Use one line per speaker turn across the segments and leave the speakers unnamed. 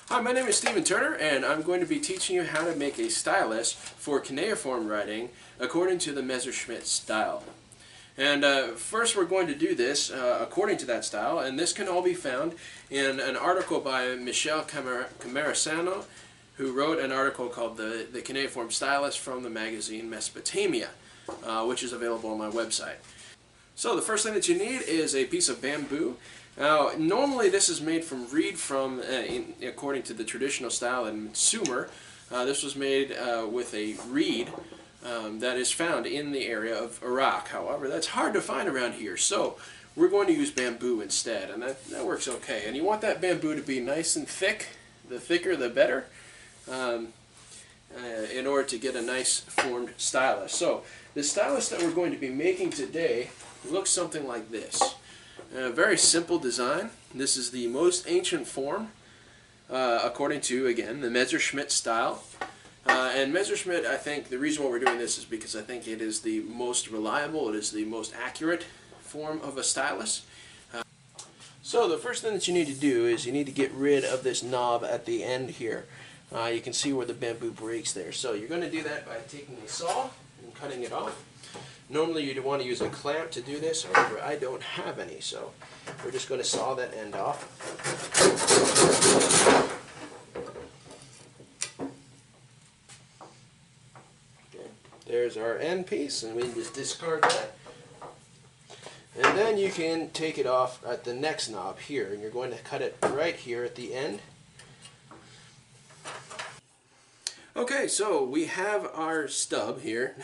Hi, my name is Stephen Turner, and I'm going to be teaching you how to make a stylus for cuneiform writing according to the Messerschmitt style. And first we're going to do this according to that style, and this can all be found in an article by Michel Camerasano, who wrote an article called the Cuneiform Stylus from the magazine Mesopotamia, which is available on my website. So the first thing that you need is a piece of bamboo. Now, normally this is made from reed according to the traditional style in Sumer. This was made with a reed that is found in the area of Iraq. However, that's hard to find around here, so we're going to use bamboo instead, and that works okay. And you want that bamboo to be nice and thick. The thicker, the better, in order to get a nice formed stylus. So, the stylus that we're going to be making today looks something like this. A very simple design. This is the most ancient form, according to, again, the Messerschmitt style. And Messerschmitt, I think, the reason why we're doing this is because I think it is the most reliable, it is the most accurate form of a stylus. So the first thing that you need to do is you need to get rid of this knob at the end here. You can see where the bamboo breaks there. So you're going to do that by taking a saw and cutting it off. Normally you'd want to use a clamp to do this, however I don't have any, so we're just going to saw that end off. Okay. There's our end piece, and we can just discard that. And then you can take it off at the next knob here, and you're going to cut it right here at the end. Okay, so we have our stub here.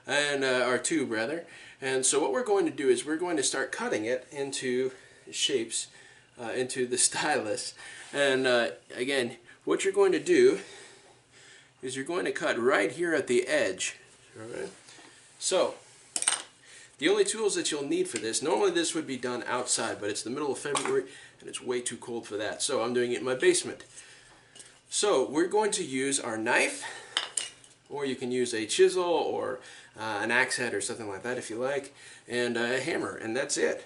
And our tube rather, and so what we're going to do is we're going to start cutting it into shapes into the stylus. And again, what you're going to do is you're going to cut right here at the edge. Alright, so the only tools that you'll need for this, normally this would be done outside, but it's the middle of February and it's way too cold for that, so I'm doing it in my basement. So we're going to use our knife, or you can use a chisel or an axe head or something like that if you like, and a hammer, and that's it.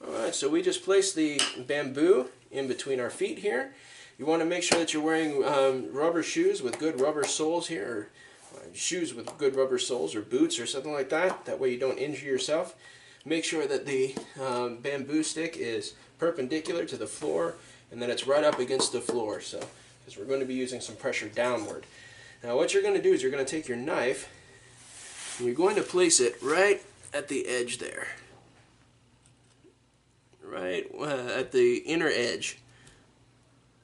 Alright, so we just place the bamboo in between our feet here. You want to make sure that you're wearing rubber shoes with good rubber soles here, or shoes with good rubber soles, or boots or something like that. That way you don't injure yourself. Make sure that the bamboo stick is perpendicular to the floor and that it's right up against the floor, so because we're going to be using some pressure downward. Now what you're going to do is you're going to take your knife and you're going to place it right at the edge there. Right at the inner edge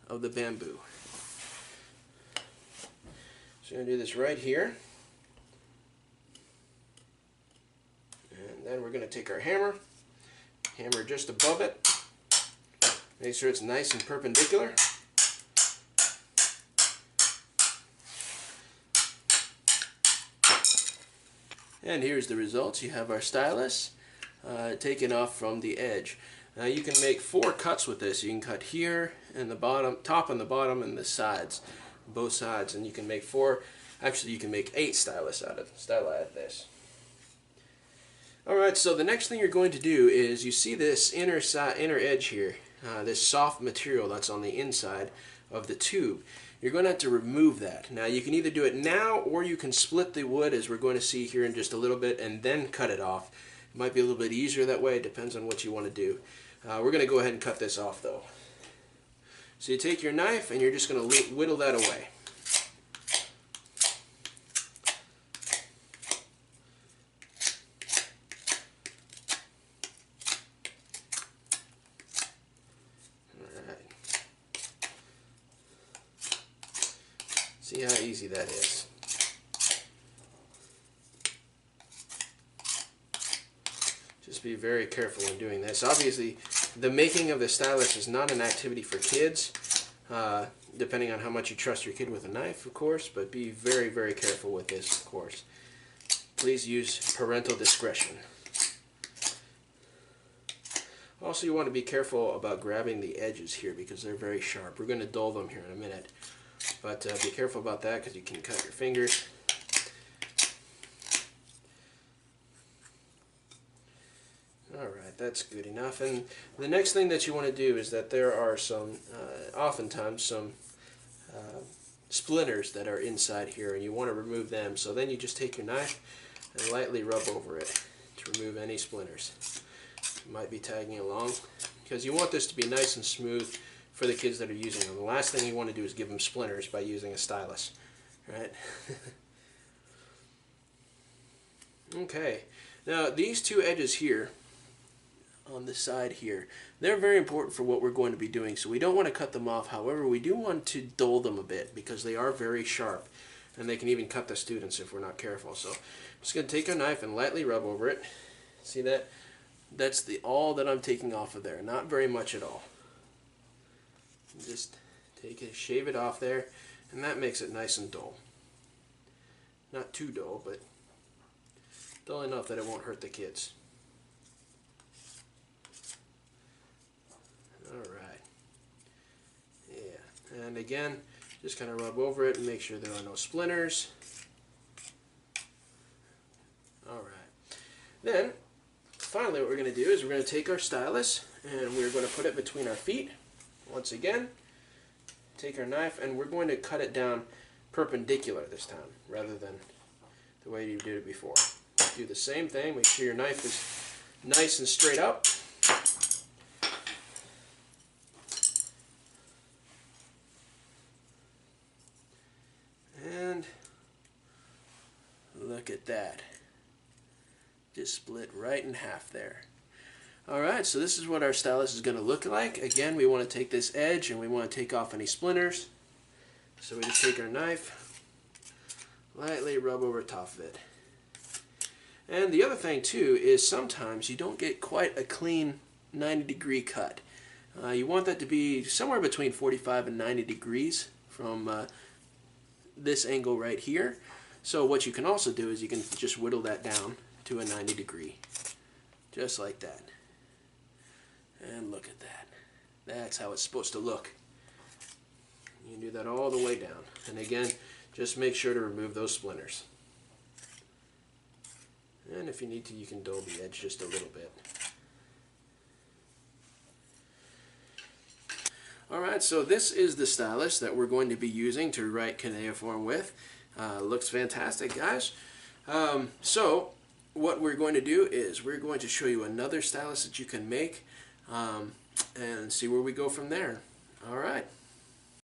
of the bamboo. So you're going to do this right here. And then we're going to take our hammer just above it. Make sure it's nice and perpendicular. And here's the results. You have our stylus taken off from the edge. Now you can make 4 cuts with this. You can cut here and the bottom, top and the bottom, and the sides, both sides, and you can make 4. Actually, you can make 8 styli out of this. All right. So the next thing you're going to do is you see this inner edge here, this soft material that's on the inside of the tube. You're going to have to remove that. Now you can either do it now, or you can split the wood, as we're going to see here in just a little bit, and then cut it off. It might be a little bit easier that way. It depends on what you want to do. We're going to go ahead and cut this off though. So you take your knife and you're just going to whittle that away. See how easy that is. Just be very careful when doing this. Obviously, the making of the stylus is not an activity for kids, depending on how much you trust your kid with a knife, of course, but be very, very careful with this, of course. Please use parental discretion. Also, you want to be careful about grabbing the edges here because they're very sharp. We're going to dull them here in a minute. But be careful about that because you can cut your fingers. Alright. that's good enough. And the next thing that you want to do is that there are some, oftentimes some splinters that are inside here, and you want to remove them. So then you just take your knife and lightly rub over it to remove any splinters. You might be tagging along because you want this to be nice and smooth for the kids that are using them. The last thing you want to do is give them splinters by using a stylus, right? Okay, now these two edges here on the side here, they're very important for what we're going to be doing, so we don't want to cut them off. However, we do want to dull them a bit because they are very sharp and they can even cut the students if we're not careful. So I'm just going to take a knife and lightly rub over it. See that? That's all that I'm taking off of there, not very much at all. Just take it, shave it off there, and that makes it nice and dull. Not too dull, but dull enough that it won't hurt the kids. Alright. Yeah. And again, just kind of rub over it and make sure there are no splinters. Alright. Then, finally what we're going to do is we're going to take our stylus and we're going to put it between our feet. Once again, take our knife and we're going to cut it down perpendicular this time, rather than the way you did it before. Do the same thing, make sure your knife is nice and straight up. And look at that. Just split right in half there. Alright, so this is what our stylus is going to look like. Again, we want to take this edge and we want to take off any splinters. So we just take our knife, lightly rub over top of it. And the other thing too is sometimes you don't get quite a clean 90-degree cut. You want that to be somewhere between 45 and 90 degrees from this angle right here. So what you can also do is you can just whittle that down to a 90 degree, just like that. And look at that. That's how it's supposed to look. You can do that all the way down. And again, just make sure to remove those splinters. And if you need to, you can dull the edge just a little bit. Alright, so this is the stylus that we're going to be using to write cuneiform with. Looks fantastic, guys. So what we're going to do is we're going to show you another stylus that you can make and see where we go from there. Alright.